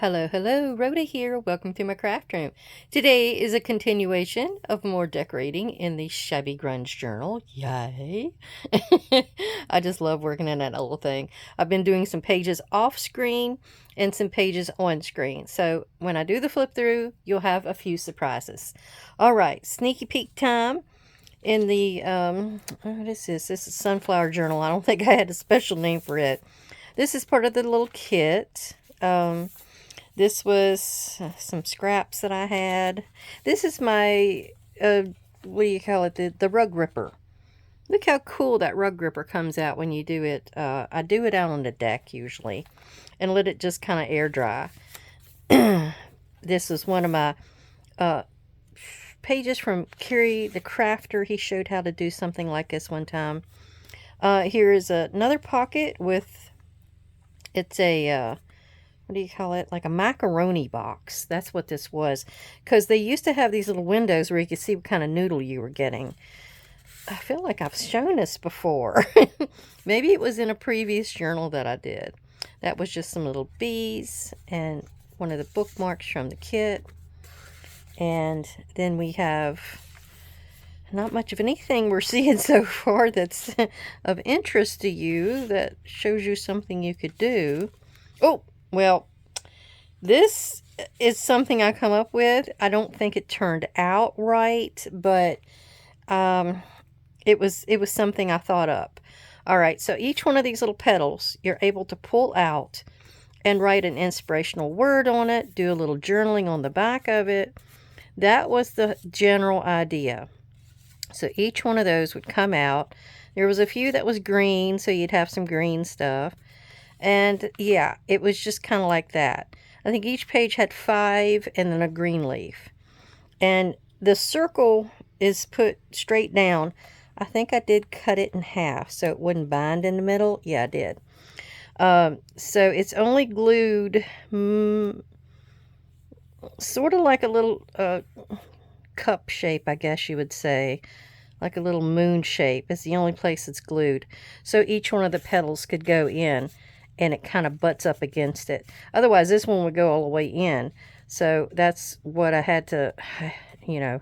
Hello, hello, Rhoda here. Welcome to my craft room. Today is a continuation of more decorating in the Shabby Grunge Journal. Yay! I just love working in that little thing. I've been doing some pages off screen and some pages on screen. So when I do the flip through, you'll have a few surprises. All right, sneaky peek time in the, what is this? This is Sunflower Journal. I don't think I had a special name for it. This is part of the little kit. This was some scraps that I had. This is my, what do you call it, the rug ripper. Look how cool that rug ripper comes out when you do it. I do it out on the deck usually and let it just kind of air dry. This was one of my pages from Kerry the Crafter. He showed how to do something like this one time. Here is another pocket with, it's a, what do you call it? Like a macaroni box. That's what this was. Because they used to have these little windows where you could see what kind of noodle you were getting. I feel like I've shown this before. Maybe it was in a previous journal that I did. That was just some little bees and one of the bookmarks from the kit. And then we have not much of anything we're seeing so far that's of interest to you that shows you something you could do. Oh! Well, this is something I come up with. I don't think it turned out right, but it was something I thought up. All right, so each one of these little petals, you're able to pull out and write an inspirational word on it, do a little journaling on the back of it. That was the general idea. So each one of those would come out. There was a few that was green, so you'd have some green stuff. And yeah, it was just kind of like that. I think each page had 5 and then a green leaf. And the circle is put straight down. I think I did cut it in half so it wouldn't bind in the middle. Yeah, I did. So it's only glued sort of like a little cup shape, I guess you would say. Like a little moon shape. It's the only place it's glued. So each one of the petals could go in. And it kind of butts up against it. Otherwise, this one would go all the way in. So that's what I had to, you know,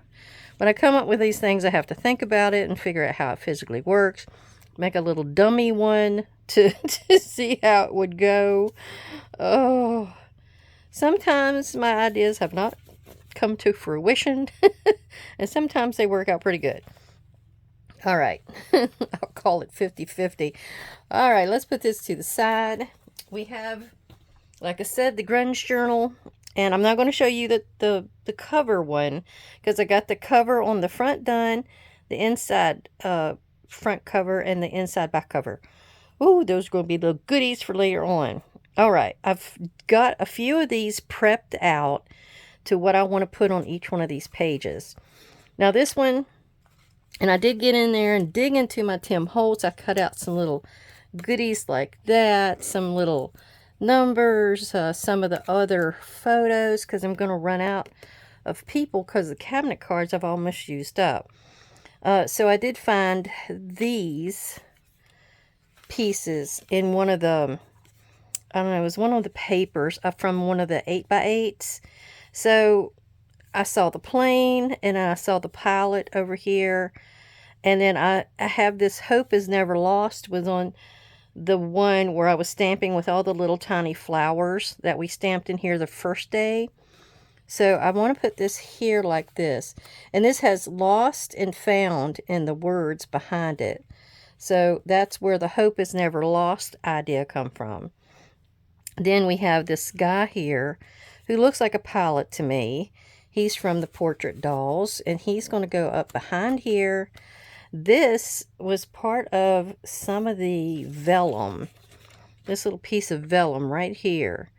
when I come up with these things, I have to think about it and figure out how it physically works. Make a little dummy one to see how it would go. Oh, sometimes my ideas have not come to fruition. And sometimes they work out pretty good. All right, I'll call it 50-50. All right, let's put this to the side. We have, like I said, the Grunge Journal, and I'm not going to show you the cover one because I got the cover on the front done, the inside front cover, and the inside back cover. Ooh, those are going to be little goodies for later on. All right, I've got a few of these prepped out to what I want to put on each one of these pages. Now this one, and I did get in there and dig into my Tim Holtz. I cut out some little goodies like that, some little numbers, some of the other photos, because I'm going to run out of people because the cabinet cards I've almost used up. So I did find these pieces in one of the, I don't know, it was one of the papers from one of the 8x8s. So I saw the plane, and I saw the pilot over here. And then I have this Hope Is Never Lost was on the one where I was stamping with all the little tiny flowers that we stamped in here the first day. So I want to put this here like this. And this has lost and found in the words behind it. So that's where the Hope Is Never Lost idea come from. Then we have this guy here who looks like a pilot to me. He's from the Portrait Dolls, and he's going to go up behind here. This was part of some of the vellum, this little piece of vellum right here.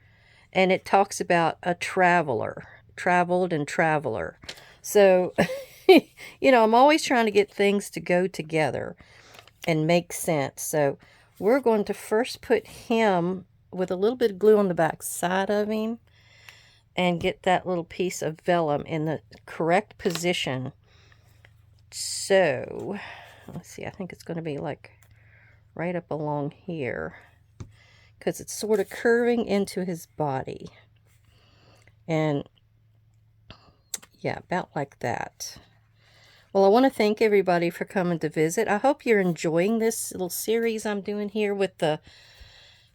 And it talks about a traveler, traveled and traveler. So, you know, I'm always trying to get things to go together and make sense. So we're going to first put him with a little bit of glue on the back side of him and get that little piece of vellum in the correct position. So, let's see, I think it's going to be like right up along here because it's sort of curving into his body. And yeah, about like that. Well, I want to thank everybody for coming to visit. I hope you're enjoying this little series I'm doing here with the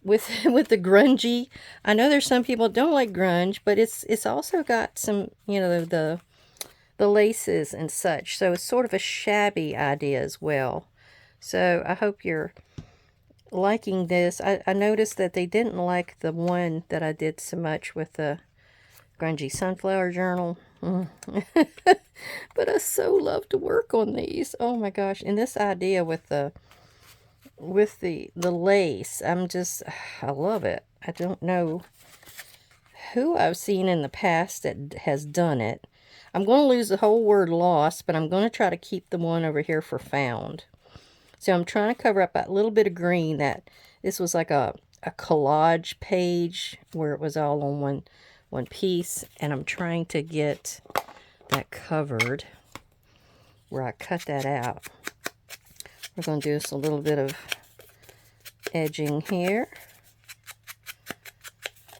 with the grungy. I know there's some people that don't like grunge, but it's also got some, you know, the laces and such. So it's sort of a shabby idea as well. So I hope you're liking this. I noticed that they didn't like the one that I did so much with the grungy sunflower journal. But I so love to work on these. Oh my gosh. And this idea with the lace, I love it. I don't know who I've seen in the past that has done it. I'm going to lose the whole word lost, but I'm going to try to keep the one over here for found. So I'm trying to cover up that little bit of green that this was like a collage page where it was all on one piece, and I'm trying to get that covered where I cut that out. We're going to do just a little bit of edging here.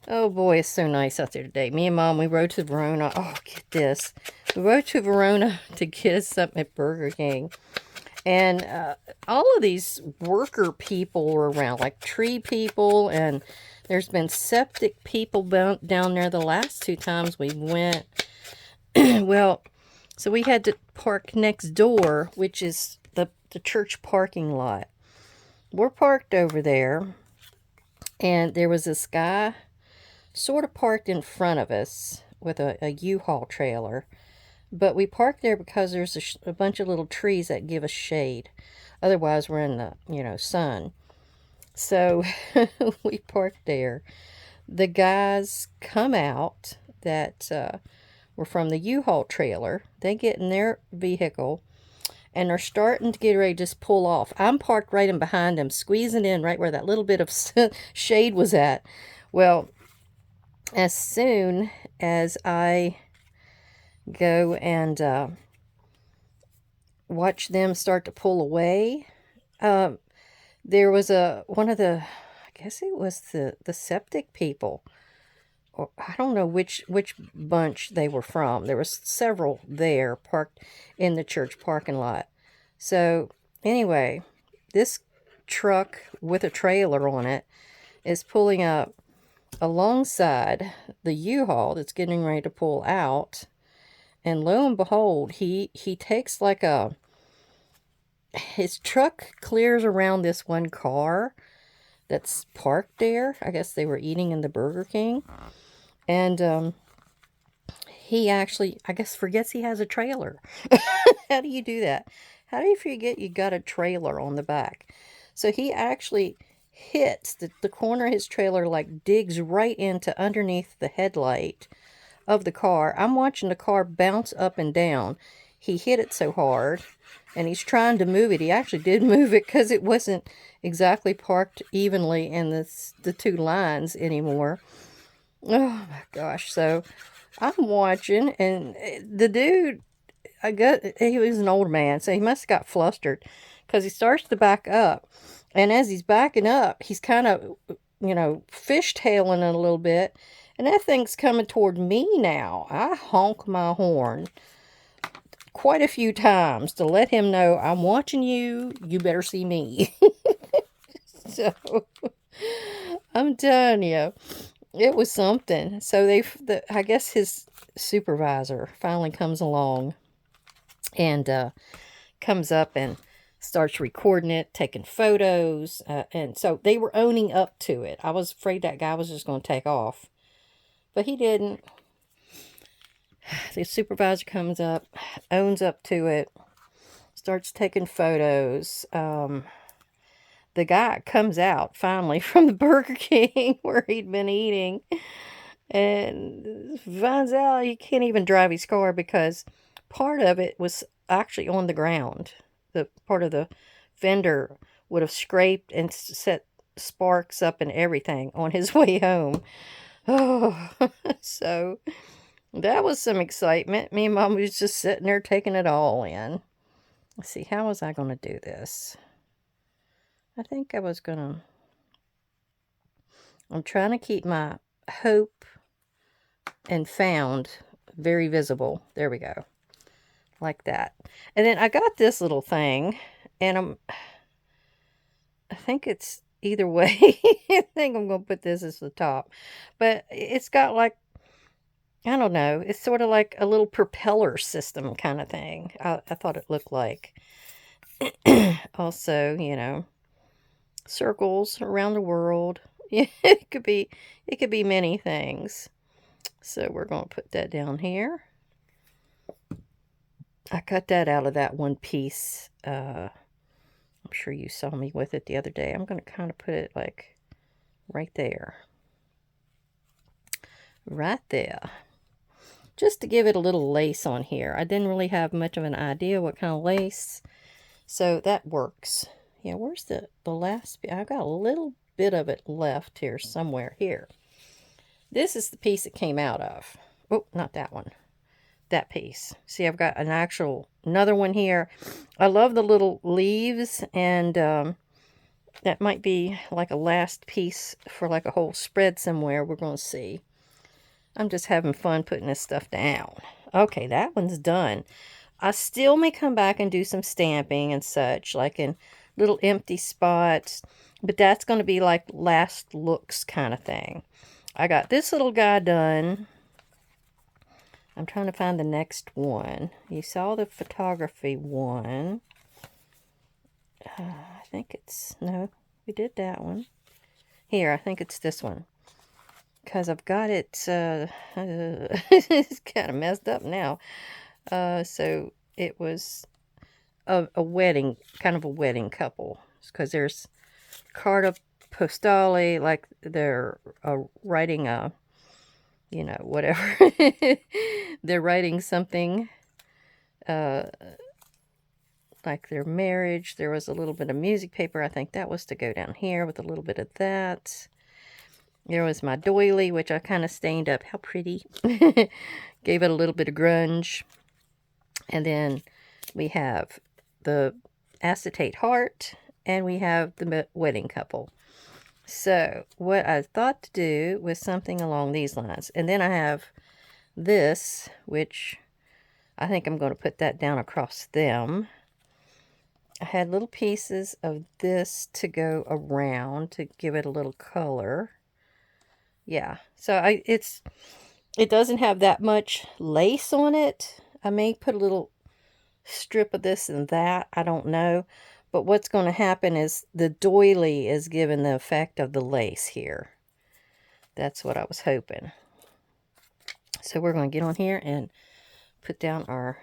Oh boy, it's so nice out there today. Me and Mom, we rode to Verona. Oh, get this. We rode to Verona to get us something at Burger King. And all of these worker people were around, like tree people, and there's been septic people down there the last 2 times we went. Well, so we had to park next door, which is the church parking lot. We're parked over there, and there was this guy sort of parked in front of us with a U-Haul trailer. But we parked there because there's a bunch of little trees that give us shade. Otherwise, we're in the, you know, sun. So we parked there. The guys come out that were from the U-Haul trailer. They get in their vehicle and are starting to get ready to just pull off. I'm parked right in behind them, squeezing in right where that little bit of shade was at. Well, as soon as I go and watch them start to pull away, there was one of the, I guess it was the septic people, or I don't know which bunch they were from. There was several there parked in the church parking lot. So anyway, this truck with a trailer on it is pulling up alongside the U-Haul that's getting ready to pull out. And lo and behold, he takes like his truck clears around this one car that's parked there. I guess they were eating in the Burger King. And he actually, I guess, forgets he has a trailer. How do you do that? How do you forget you got a trailer on the back? So he actually hits the corner of his trailer, like digs right into underneath the headlight of the car. I'm watching the car bounce up and down. He hit it so hard, and he's trying to move it. He actually did move it because it wasn't exactly parked evenly in the 2 lines anymore. Oh my gosh. So I'm watching, and the dude, he was an older man, so he must have got flustered because he starts to back up. And as he's backing up, he's kind of, you know, fishtailing it a little bit. And that thing's coming toward me now. I honk my horn quite a few times to let him know I'm watching you. You better see me. So I'm telling you, it was something. So I guess his supervisor finally comes along and comes up and starts recording it, taking photos. And so they were owning up to it. I was afraid that guy was just going to take off. But he didn't. The supervisor comes up, owns up to it, starts taking photos. The guy comes out finally from the Burger King where he'd been eating and finds out he can't even drive his car because part of it was actually on the ground. The part of the fender would have scraped and set sparks up and everything on his way home. Oh, so that was some excitement. Me and Mom was just sitting there taking it all in. Let's see, how was I going to do this? I think I was going to... I'm trying to keep my hope and found very visible. There we go. Like that. And then I got this little thing, and I think it's either way. I think I'm going to put this as the top. But it's got like, I don't know, it's sort of like a little propeller system kind of thing. I thought it looked like. Also, you know, circles around the world. Yeah, it could be many things. So we're going to put that down here. I cut that out of that one piece. I'm sure you saw me with it the other day. I'm going to kind of put it like right there. Right there. Just to give it a little lace on here. I didn't really have much of an idea what kind of lace. So that works. Yeah, where's the last bit? I've got a little bit of it left here somewhere here. This is the piece it came out of. Oh, not that one. That piece. See, I've got another one here. I love the little leaves, and that might be like a last piece for like a whole spread somewhere. We're going to see. I'm just having fun putting this stuff down. Okay, that one's done. I still may come back and do some stamping and such, like in little empty spots, but that's going to be like last looks kind of thing. I got this little guy done. I'm trying to find the next one. You saw the photography one. I think it's, no, we did that one. Here, I think it's this one. Because I've got it, it's kind of messed up now. So it was a wedding, kind of a wedding couple. Because there's carta postale, like they're writing a, you know, whatever. They're writing something, like their marriage. There was a little bit of music paper. I think that was to go down here with a little bit of that. There was my doily, which I kind of stained up. How pretty. Gave it a little bit of grunge. And then we have the acetate heart, and we have the wedding couple. So what I thought to do was something along these lines. And then I have this, which I think I'm going to put that down across them. I had little pieces of this to go around to give it a little color. Yeah, so it doesn't have that much lace on it. I may put a little strip of this and that. I don't know. But what's going to happen is the doily is given the effect of the lace here. That's what I was hoping. So we're going to get on here and put down our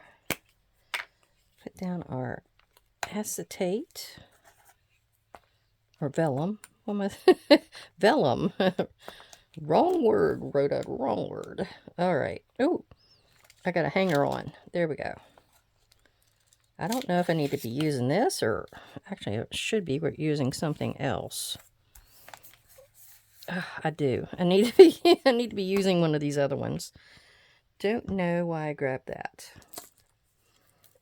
acetate or vellum. What am I? Vellum. Wrong word. Wrote a wrong word. All right. Oh, I got a hanger on. There we go. I don't know if I need to be using this, or actually it should be using something else. I do. I need to be using one of these other ones. Don't know why I grabbed that.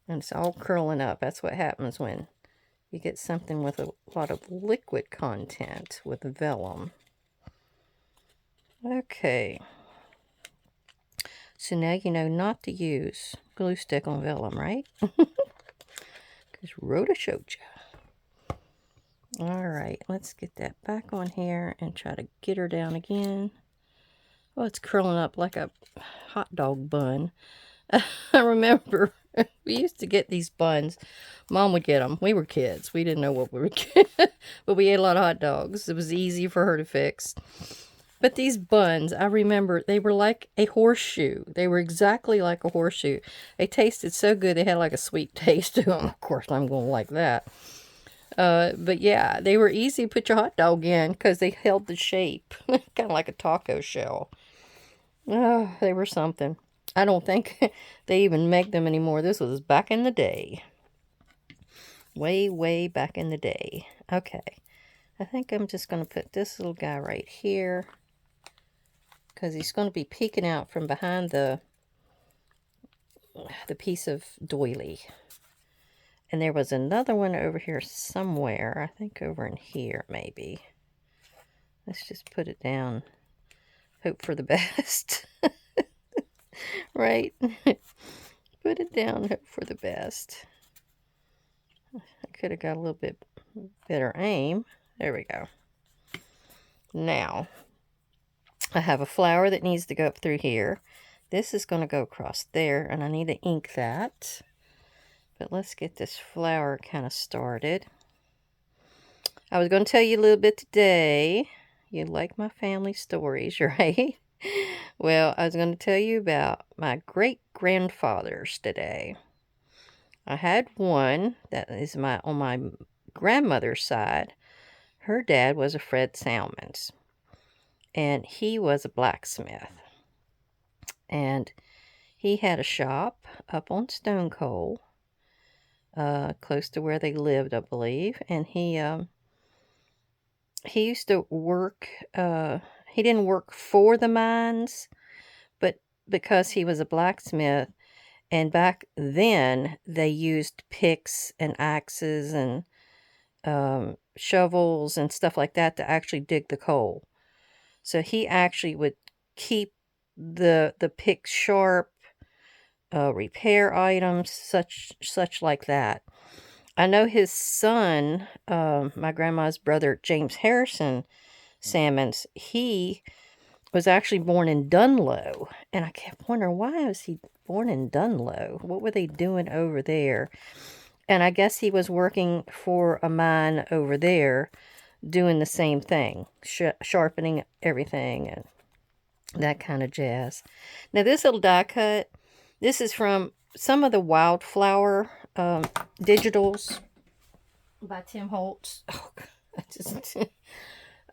And it's all curling up. That's what happens when you get something with a lot of liquid content with vellum. Okay. So now you know not to use glue stick on vellum, right? Because Rhoda showed you. Alright, let's get that back on here and try to get her down again. Oh, it's curling up like a hot dog bun. I remember we used to get these buns. Mom would get them. We were kids. We didn't know what we were getting. But we ate a lot of hot dogs. It was easy for her to fix. But these buns, I remember, they were like a horseshoe. They were exactly like a horseshoe. They tasted so good. They had like a sweet taste to them. Of course, I'm going to like that. But yeah, they were easy to put your hot dog in because they held the shape. Kind of like a taco shell. Oh, they were something. I don't think they even make them anymore. This was back in the day. Way, way back in the day. Okay. I think I'm just going to put this little guy right here, because he's going to be peeking out from behind the piece of doily. And there was another one over here somewhere. I think over in here, maybe. Let's just put it down. Hope for the best. Right? Put it down, hope for the best. I could have got a little bit better aim. There we go. Now, I have a flower that needs to go up through here. This is going to go across there, and I need to ink that. But let's get this flower kind of started. I was going to tell you a little bit today. You like my family stories, right? Well, I was going to tell you about my great-grandfathers today. I had one that is on my grandmother's side. Her dad was a Fred Salmons, and he was a blacksmith. And he had a shop up on Stone Coal, close to where they lived, I believe. And he used to work, he didn't work for the mines, but because he was a blacksmith, and back then they used picks and axes and shovels and stuff like that to actually dig the coal. So he actually would keep the pick sharp, repair items, such like that. I know his son, my grandma's brother, James Harrison Salmons, he was actually born in Dunlow. And I kept wondering, why was he born in Dunlow? What were they doing over there? And I guess he was working for a mine over there, doing the same thing, sharpening everything and that kind of jazz. Now, this little die cut, this is from some of the Wildflower digitals by Tim Holtz. Oh, God,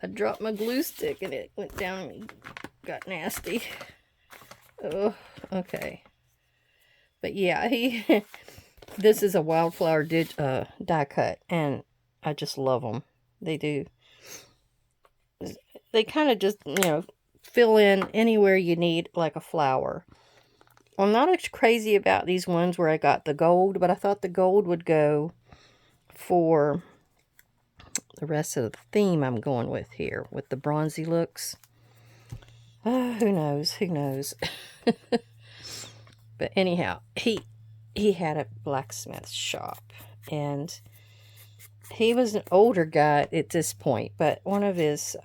I dropped my glue stick and it went down and got nasty. Oh, okay. But yeah, this is a Wildflower die cut, and I just love them. They do. They kind of just, fill in anywhere you need like a flower. I'm not as crazy about these ones where I got the gold, but I thought the gold would go for the rest of the theme I'm going with here, with the bronzy looks. Who knows? Who knows? But anyhow, he had a blacksmith shop, and he was an older guy at this point, but one of his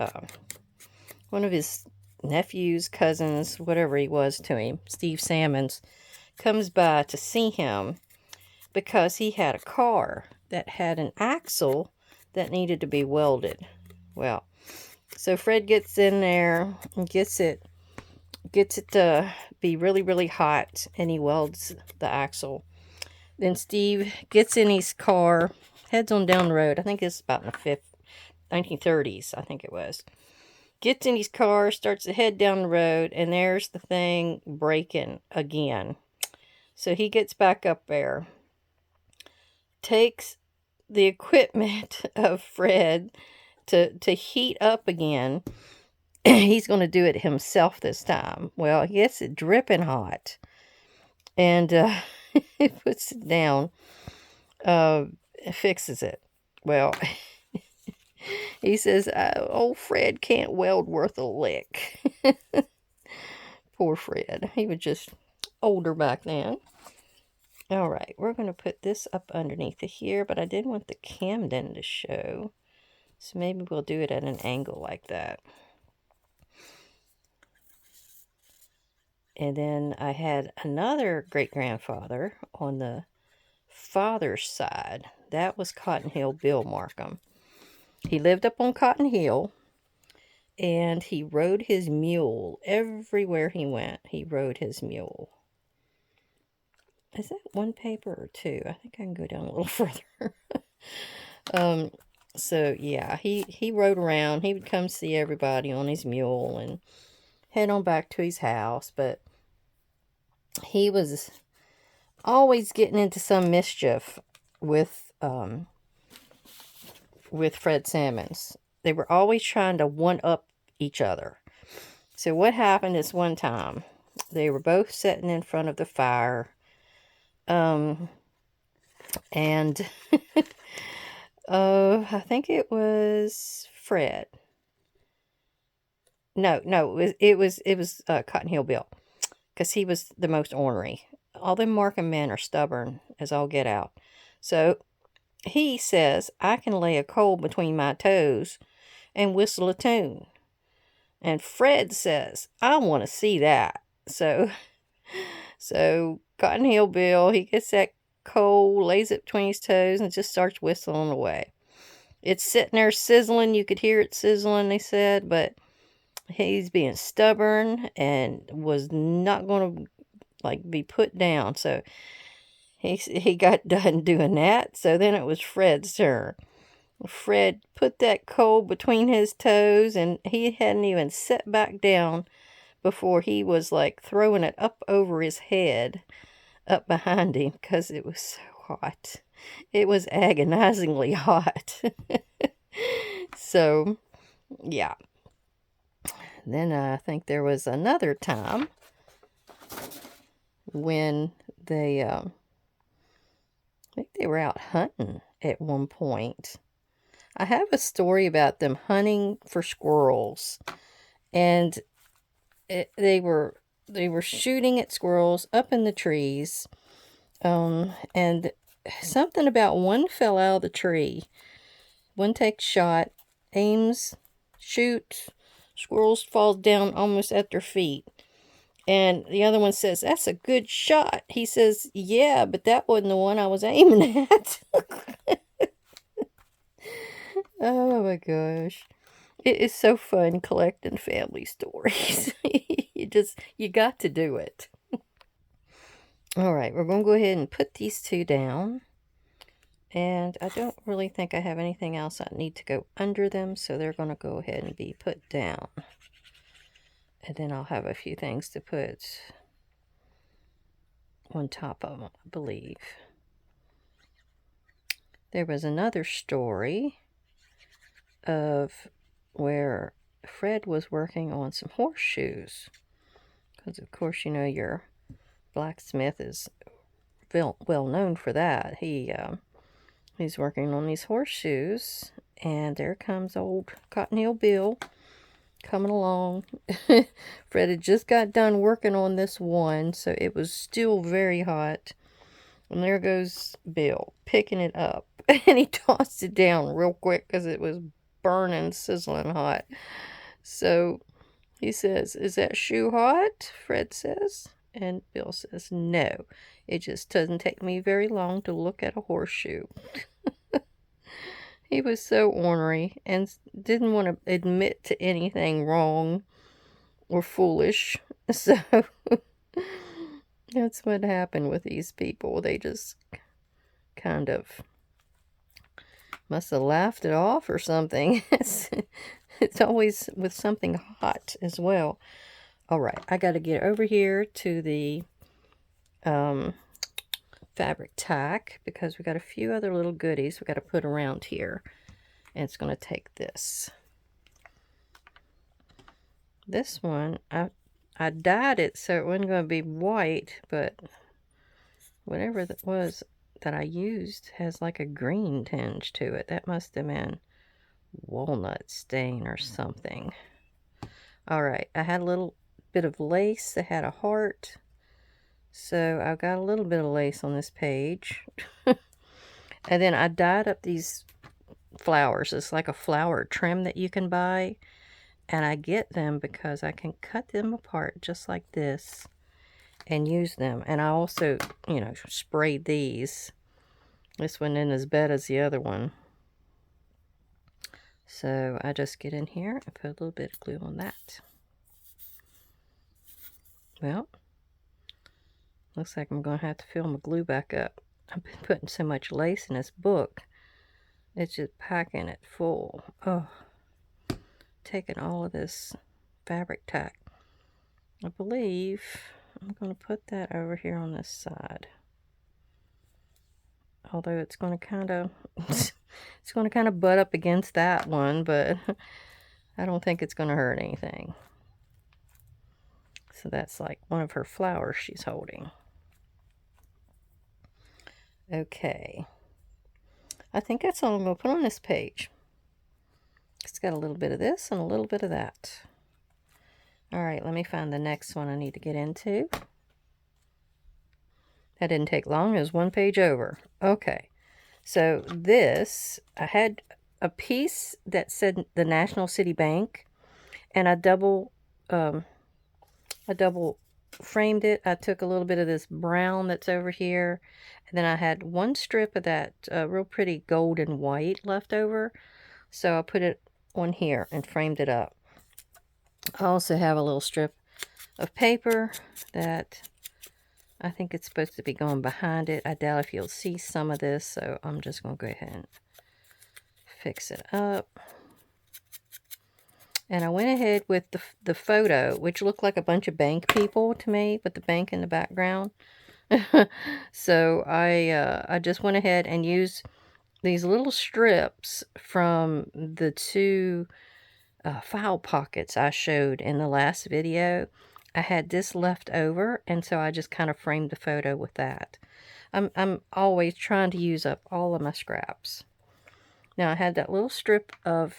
nephews, cousins, whatever he was to him, Steve Salmons, comes by to see him because he had a car that had an axle that needed to be welded. Well, so Fred gets in there and gets it to be really, really hot, and he welds the axle. Then Steve gets in his car, heads on down the road. I think it's about in the 1930s, I think it was. Gets in his car, starts to head down the road, and there's the thing breaking again. So he gets back up there, takes the equipment of Fred to heat up again. He's going to do it himself this time. Well, he gets it dripping hot, and he puts it down, fixes it. Well, he says, old Fred can't weld worth a lick. Poor Fred. He was just older back then. All right, we're going to put this up underneath of here, but I didn't want the Camden to show. So maybe we'll do it at an angle like that. And then I had another great-grandfather on the father's side. That was Cotton Hill Bill Markham. He lived up on Cotton Hill, and he rode his mule everywhere he went. He rode his mule. Is that one paper or two? I think I can go down a little further. So yeah, he rode around. He would come see everybody on his mule and head on back to his house. But he was always getting into some mischief with Fred Salmons. They were always trying to one-up each other. So what happened is one time, they were both sitting in front of the fire, and I think it was Fred. No, it was Cotton Hill Bill. because he was the most ornery. All them marking men are stubborn as all get out. So he says, I can lay a coal between my toes and whistle a tune. And Fred says, I want to see that. So Cotton Hill Bill, he gets that coal, lays it between his toes, and just starts whistling away. It's sitting there sizzling. You could hear it sizzling, they said, but he's being stubborn and was not going to be put down. So he got done doing that. So then it was Fred's turn. Fred put that coal between his toes, and he hadn't even set back down before he was throwing it up over his head, up behind him, because it was so hot. It was agonizingly hot. So, yeah. Then I think there was another time when I think they were out hunting at one point. I have a story about them hunting for squirrels, and they were shooting at squirrels up in the trees, and something about one fell out of the tree. One takes shot, aims, shoots, squirrels falls down almost at their feet. And the other one says, that's a good shot. He says, yeah, but that wasn't the one I was aiming at. Oh my gosh. It is so fun collecting family stories. You got to do it. All right, we're going to go ahead and put these two down. And I don't really think I have anything else I need to go under them, so they're going to go ahead and be put down. And then I'll have a few things to put on top of them, I believe. There was another story of where Fred was working on some horseshoes. Because, of course, you know, your blacksmith is well known for that. He's working on these horseshoes, and there comes old Cotton Hill Bill coming along. Fred had just got done working on this one, so it was still very hot. And there goes Bill, picking it up. And he tossed it down real quick because it was burning, sizzling hot. So he says, is that shoe hot? Fred says. And Bill says, no. It just doesn't take me very long to look at a horseshoe. He was so ornery and didn't want to admit to anything wrong or foolish. So that's what happened with these people. They just kind of must have laughed it off or something. It's always with something hot as well. All right, I got to get over here to the fabric tack because we got a few other little goodies we got to put around here. And it's going to take this. This one, I dyed it so it wasn't going to be white, but whatever that was that I used has like a green tinge to it. That must have been walnut stain or something. All right, I had a little bit of lace that had a heart. So I've got a little bit of lace on this page. And then I dyed up these flowers. It's like a flower trim that you can buy. And I get them because I can cut them apart just like this and use them. And I also, you know, sprayed these. This one isn't as bad as the other one. So I just get in here and put a little bit of glue on that. Well, looks like I'm going to have to fill my glue back up. I've been putting so much lace in this book. It's just packing it full. Oh, taking all of this fabric tack. I believe I'm going to put that over here on this side. Although it's going to kind of it's going to kind of butt up against that one, but I don't think it's going to hurt anything. So that's like one of her flowers she's holding. Okay. I think that's all I'm going to put on this page. It's got a little bit of this and a little bit of that. All right, let me find the next one I need to get into. That didn't take long. It was one page over. Okay. So this, I had a piece that said the National City Bank, and I double framed it. I took a little bit of this brown that's over here, and then I had one strip of that real pretty gold and white left over, so I put it on here and framed it up. I also have a little strip of paper that I think it's supposed to be going behind it. I doubt if you'll see some of this, so I'm just going to go ahead and fix it up. And I went ahead with the photo, which looked like a bunch of bank people to me, with the bank in the background. So I just went ahead and used these little strips from the two file pockets I showed in the last video. I had this left over, and so I just kind of framed the photo with that. I'm always trying to use up all of my scraps. Now I had that little strip of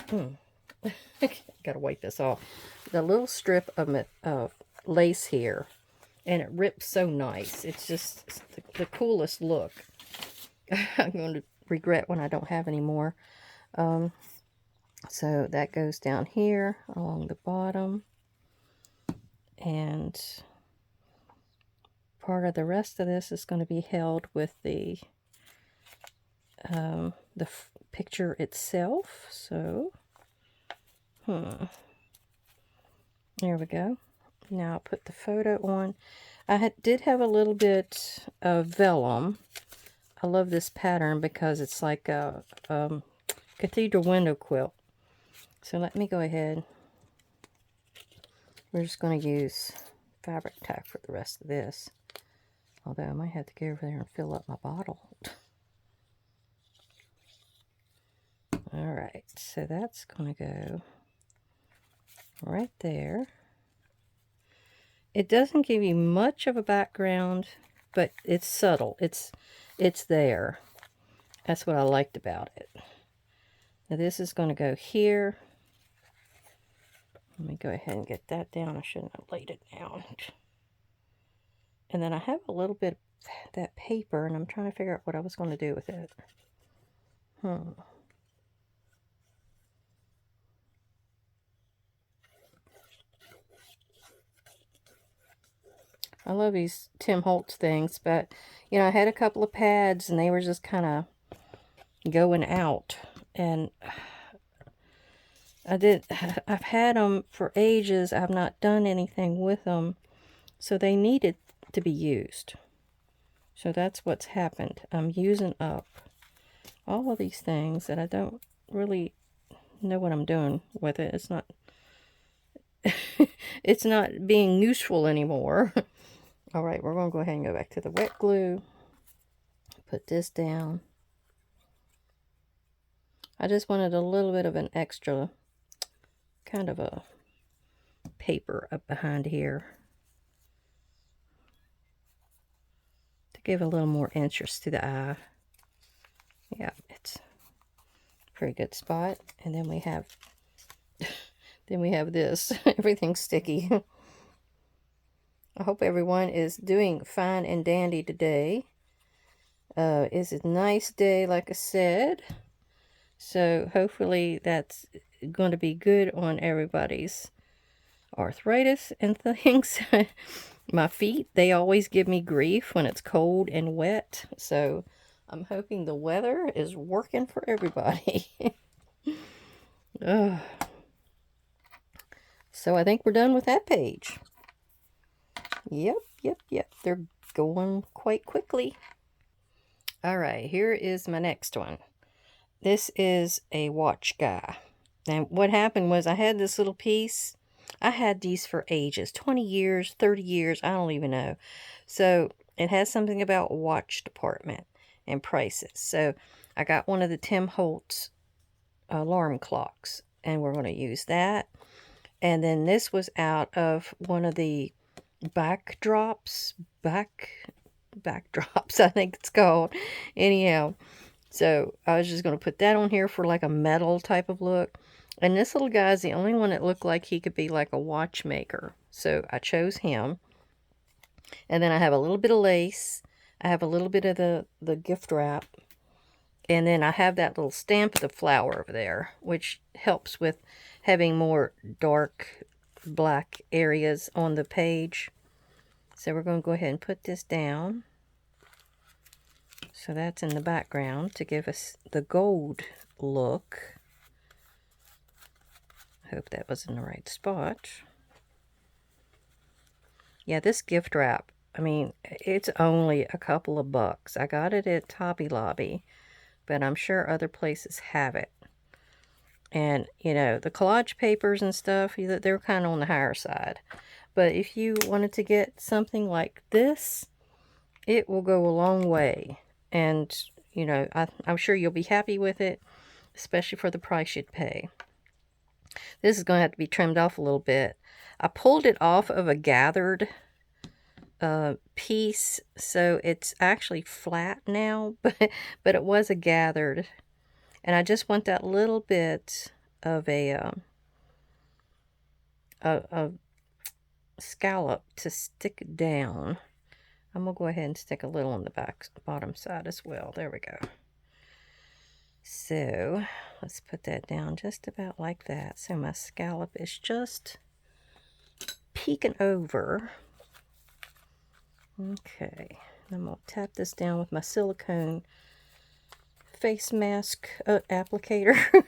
gotta wipe this off. The little strip of lace here, and it rips so nice. It's just the coolest look. I'm going to regret when I don't have any more. So that goes down here along the bottom, and part of the rest of this is going to be held with the picture itself. So there we go. Now I'll put the photo on. I did have a little bit of vellum. I love this pattern because it's like a cathedral window quilt. So let me go ahead. We're just going to use fabric tack for the rest of this. Although I might have to go over there and fill up my bottle. Alright, so that's going to go right there. It doesn't give you much of a background, but it's subtle. It's there. That's what I liked about it. Now this is going to go here. Let me go ahead and get that down. I shouldn't have laid it down. And then I have a little bit of that paper, and I'm trying to figure out what I was going to do with it. I love these Tim Holtz things, but, you know, I had a couple of pads, and they were just kind of going out. And I've had them for ages. I've not done anything with them, so they needed to be used. So that's what's happened. I'm using up all of these things that I don't really know what I'm doing with it. It's not it's not being useful anymore. All right, we're going to go ahead and go back to the wet glue. Put this down. I just wanted a little bit of an extra kind of a paper up behind here to give a little more interest to the eye. Yeah, it's a pretty good spot. And then we have this. Everything's sticky. I hope everyone is doing fine and dandy today. It's a nice day, like I said. So hopefully that's going to be good on everybody's arthritis and things. My feet, they always give me grief when it's cold and wet. So I'm hoping the weather is working for everybody. So I think we're done with that page. Yep. They're going quite quickly. All right, here is my next one. This is a watch guy. And what happened was I had this little piece. I had these for ages, 20 years, 30 years, I don't even know. So it has something about watch department and prices. So I got one of the Tim Holtz alarm clocks, and we're going to use that. And then this was out of one of the backdrops, I think it's called. Anyhow, so I was just going to put that on here for like a metal type of look. And this little guy is the only one that looked like he could be like a watchmaker. So I chose him. And then I have a little bit of lace. I have a little bit of the gift wrap. And then I have that little stamp of the flower over there, which helps with having more dark black areas on the page. So we're going to go ahead and put this down. So that's in the background to give us the gold look. I hope that was in the right spot. Yeah, this gift wrap, I mean, it's only a couple of bucks. I got it at Hobby Lobby, but I'm sure other places have it. And, you know, the collage papers and stuff, they're kind of on the higher side. But if you wanted to get something like this, it will go a long way. And, you know, I'm sure you'll be happy with it, especially for the price you'd pay. This is going to have to be trimmed off a little bit. I pulled it off of a gathered piece, so it's actually flat now, but it was a gathered. And I just want that little bit of a scallop to stick down. I'm going to go ahead and stick a little on the bottom side as well. There we go. So let's put that down just about like that. So my scallop is just peeking over. Okay, I'm going to tap this down with my silicone face mask applicator.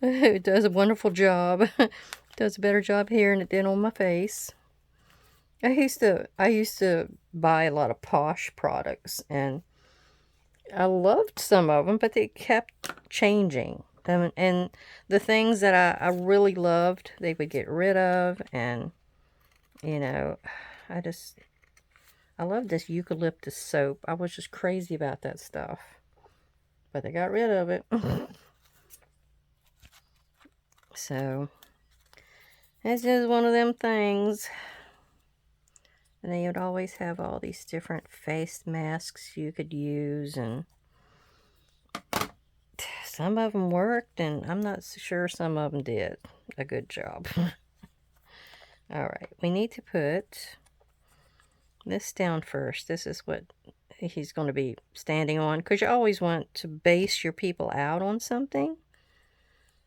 It does a wonderful job. It does a better job here than it did on my face. I used to buy a lot of Posh products, and I loved some of them, but they kept changing. And the things that I really loved, they would get rid of, and, you know, I love this eucalyptus soap. I was just crazy about that stuff. But they got rid of it. So, it's just one of them things. And they would always have all these different face masks you could use. And some of them worked, and I'm not sure some of them did a good job. Alright, we need to put this down first. This is what he's going to be standing on, because you always want to base your people out on something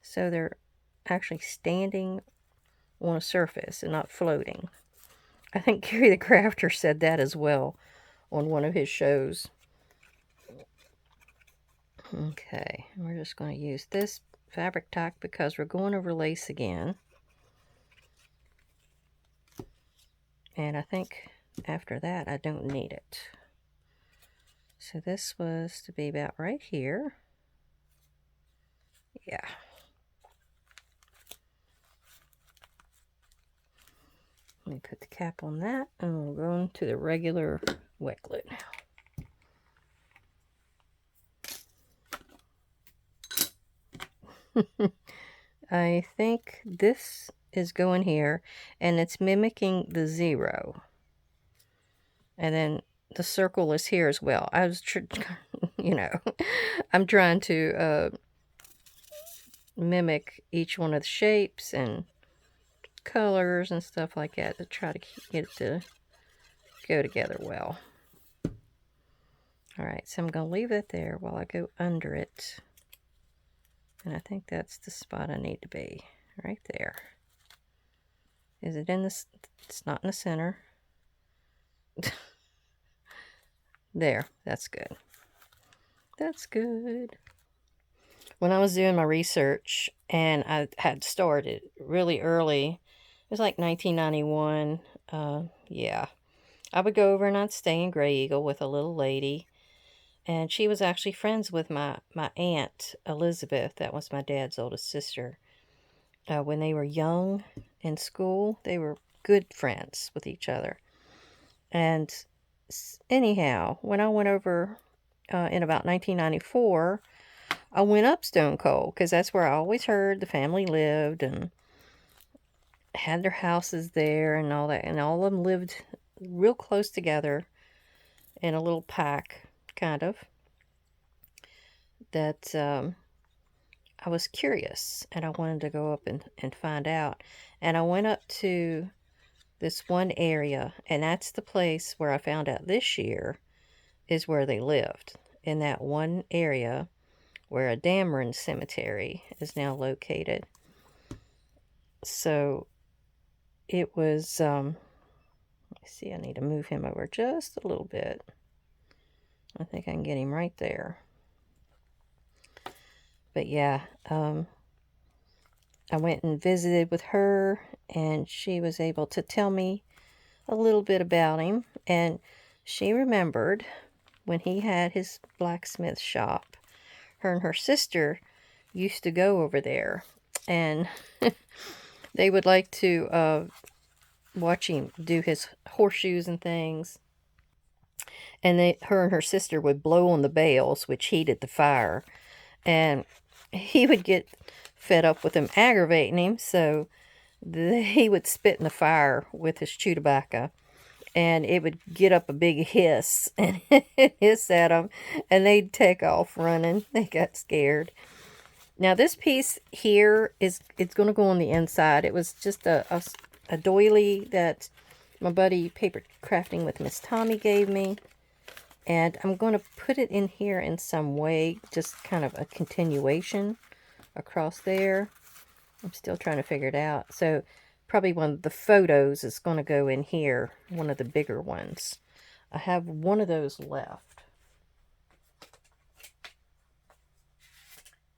so they're actually standing on a surface and not floating. I think Gary the Crafter said that as well on one of his shows. Okay, we're just going to use this fabric tack because we're going over lace again. And I think after that, I don't need it. So this was to be about right here. Yeah. Let me put the cap on that, and we'll go into the regular wet glue now. I think this is going here, and it's mimicking the 0. And then the circle is here as well. I was, you know, I'm trying to mimic each one of the shapes and colors and stuff like that to try to get it to go together well. Alright, so I'm going to leave it there while I go under it. And I think that's the spot I need to be. Right there. Is it in this? It's not in the center. There, that's good. That's good. When I was doing my research, and I had started really early, it was like 1991, yeah. I would go over and I'd stay in Grey Eagle with a little lady, and she was actually friends with my aunt, Elizabeth. That was my dad's oldest sister. When they were young in school, they were good friends with each other. And anyhow, when I went over in about 1994, I went up Stone Cold, because that's where I always heard the family lived and had their houses there and all that. And all of them lived real close together in a little pack, kind of. That I was curious and I wanted to go up and find out. And I went up to this one area, and that's the place where I found out this year is where they lived. In that one area where a Dameron cemetery is now located. So it was, let's see, I need to move him over just a little bit. I think I can get him right there. But yeah, I went and visited with her, and she was able to tell me a little bit about him. And she remembered when he had his blacksmith shop, her and her sister used to go over there, and they would like to watch him do his horseshoes and things. And her and her sister would blow on the bales, which heated the fire. And he would get fed up with them aggravating him, so he would spit in the fire with his chew tobacco. And it would get up a big hiss and hiss at them, and they'd take off running. They got scared. Now this piece here it's going to go on the inside. It was just a doily that my buddy Paper Crafting with Miss Tommy gave me. And I'm going to put it in here in some way, just kind of a continuation across there. I'm still trying to figure it out. So probably one of the photos is going to go in here, one of the bigger ones. I have one of those left.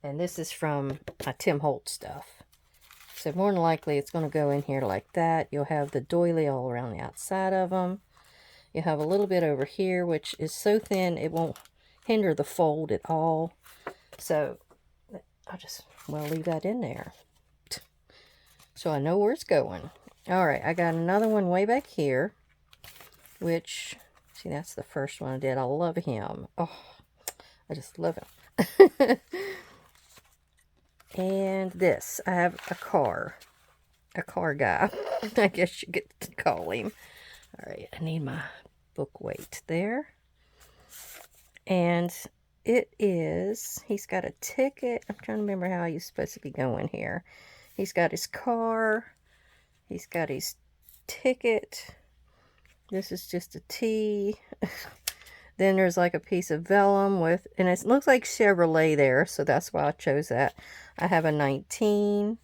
And this is from Tim Holt stuff. So more than likely it's going to go in here like that. You'll have the doily all around the outside of them. You have a little bit over here, which is so thin it won't hinder the fold at all. So I'll just, well, leave that in there. So I know where it's going. Alright, I got another one way back here, which, see, that's the first one I did. I love him. Oh, I just love him. And this, I have a car guy, I guess you get to call him. Alright, I need my book weight there. And it is, he's got a ticket. I'm trying to remember how he's supposed to be going here. He's got his car. He's got his ticket. This is just a T. Then there's like a piece of vellum with, and it looks like Chevrolet there, so that's why I chose that. I have a 19.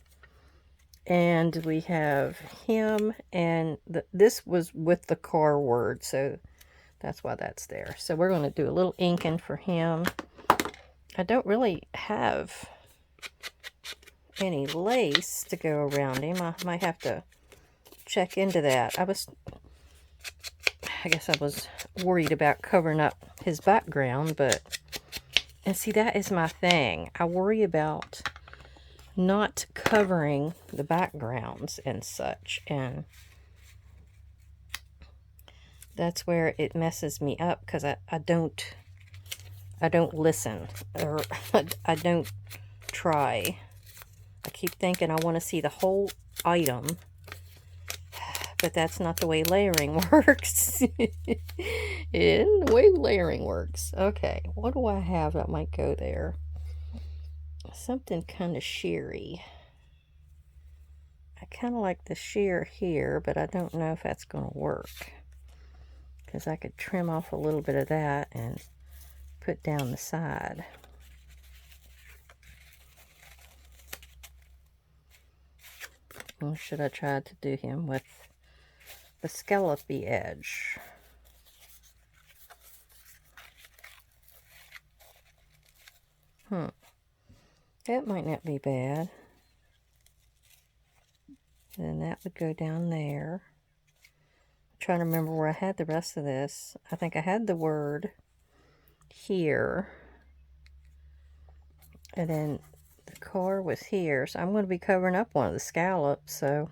And we have him, and this was with the car word, so that's why that's there. So we're going to do a little inking for him. I don't really have any lace to go around him. I might have to check into that. I guess I was worried about covering up his background, but, and see, that is my thing. I worry about not covering the backgrounds and such, and that's where it messes me up, because I don't listen, or I don't try. I keep thinking I want to see the whole item, but that's not the way layering works. In the way layering works. Okay, what do I have that might go there? Something kind of sheery. I kind of like the sheer here, but I don't know if that's going to work, because I could trim off a little bit of that and put down the side. Or should I try to do him with the scallopy edge? That might not be bad. Then that would go down there. I'm trying to remember where I had the rest of this. I think I had the word here. And then the car was here. So I'm going to be covering up one of the scallops. So,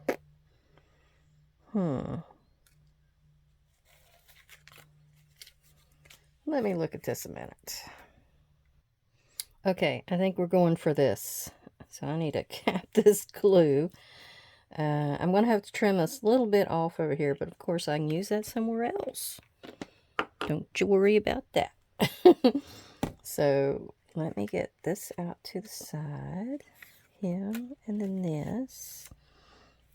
let me look at this a minute. Okay, I think we're going for this. So I need to cap this glue. I'm going to have to trim this little bit off over here, but of course I can use that somewhere else. Don't you worry about that. So let me get this out to the side. Him, and then this.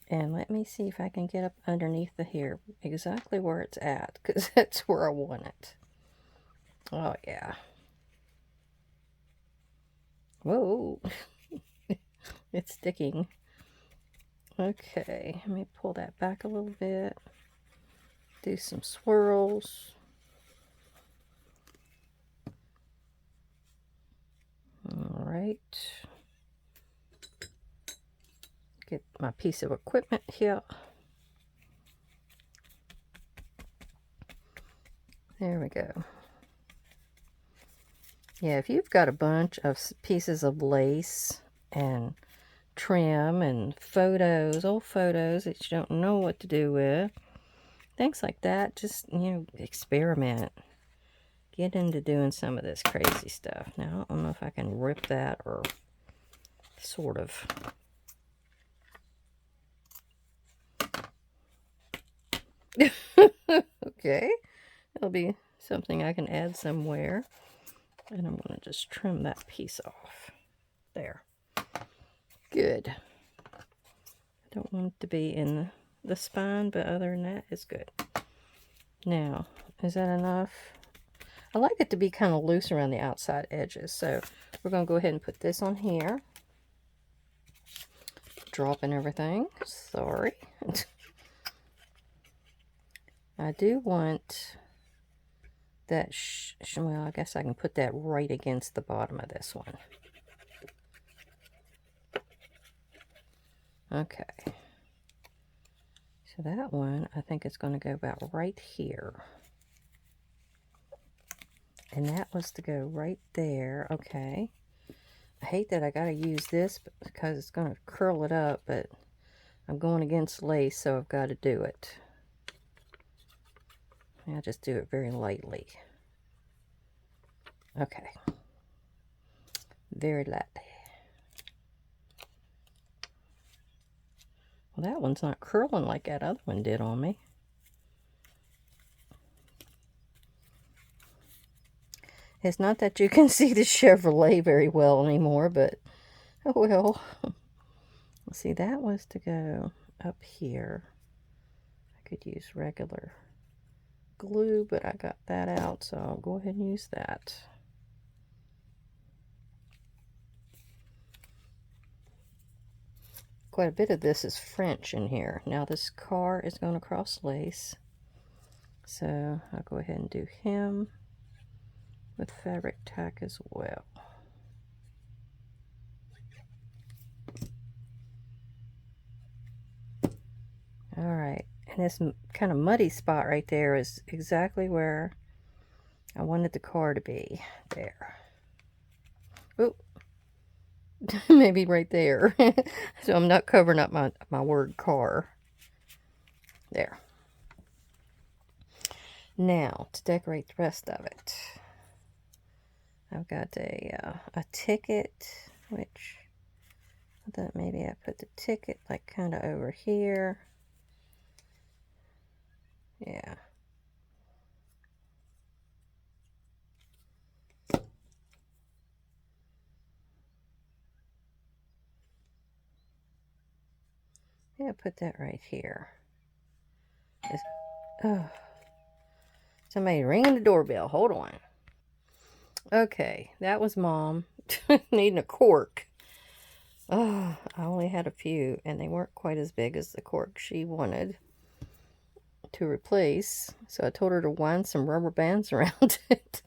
And let me see if I can get up underneath the hair exactly where it's at, because that's where I want it. Oh, yeah. Whoa. It's sticking. Okay, let me pull that back a little bit. Do some swirls. All right. Get my piece of equipment here. There we go. Yeah, if you've got a bunch of pieces of lace and trim and photos, old photos that you don't know what to do with, things like that, just, you know, experiment. Get into doing some of this crazy stuff. Now, I don't know if I can rip that or sort of. Okay, that'll be something I can add somewhere. And I'm going to just trim that piece off. There. Good. I don't want it to be in the spine, but other than that, it's good. Now, is that enough? I like it to be kind of loose around the outside edges, so we're going to go ahead and put this on here. Dropping everything. Sorry. I do want that, well, I guess I can put that right against the bottom of this one. Okay. So that one, I think it's going to go about right here. And that was to go right there. Okay. I hate that I got to use this because it's going to curl it up, but I'm going against lace, so I've got to do it. I'll just do it very lightly. Okay. Very lightly. Well, that one's not curling like that other one did on me. It's not that you can see the Chevrolet very well anymore, but oh well. See, that was to go up here. I could use regular glue, but I got that out, so I'll go ahead and use that. Quite a bit of this is French in here. Now this car is going to cross lace, so I'll go ahead and do him with fabric tack as well. All right, and this kind of muddy spot right there is exactly where I wanted the car to be. There. Ooh. Maybe right there. So I'm not covering up my word car. There. Now, to decorate the rest of it, I've got a ticket, which I thought maybe I put the ticket like kind of over here. Yeah. Yeah, put that right here. Oh, somebody ringing the doorbell. Hold on. Okay, that was Mom needing a cork. Oh, I only had a few, and they weren't quite as big as the cork she wanted to replace. So I told her to wind some rubber bands around it.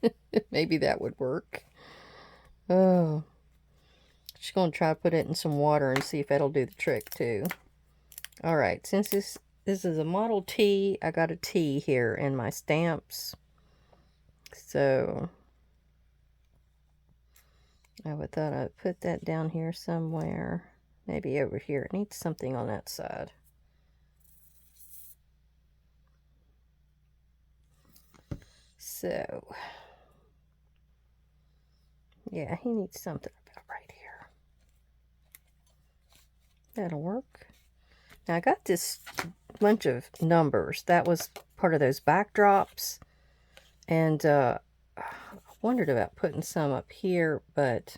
Maybe that would work. Oh, she's going to try to put it in some water and see if that'll do the trick too. All right, since this is a Model T, I got a T here in my stamps. So I would thought I'd put that down here somewhere. Maybe over here. It needs something on that side. So, yeah, he needs something about right here. That'll work. Now, I got this bunch of numbers. That was part of those backdrops. And wondered about putting some up here, but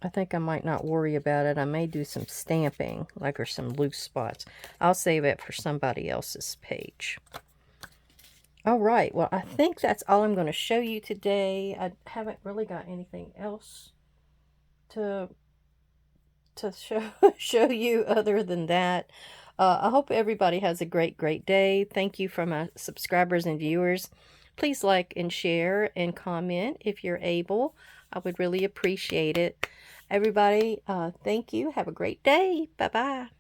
I think I might not worry about it. I may do some stamping, like, or some loose spots. I'll save it for somebody else's page. All right, well, I think that's all I'm going to show you today. I haven't really got anything else to show you other than that. I hope everybody has a great day. Thank you for my subscribers and viewers. Please like and share and comment if you're able. I would really appreciate it. Everybody, thank you. Have a great day. Bye-bye.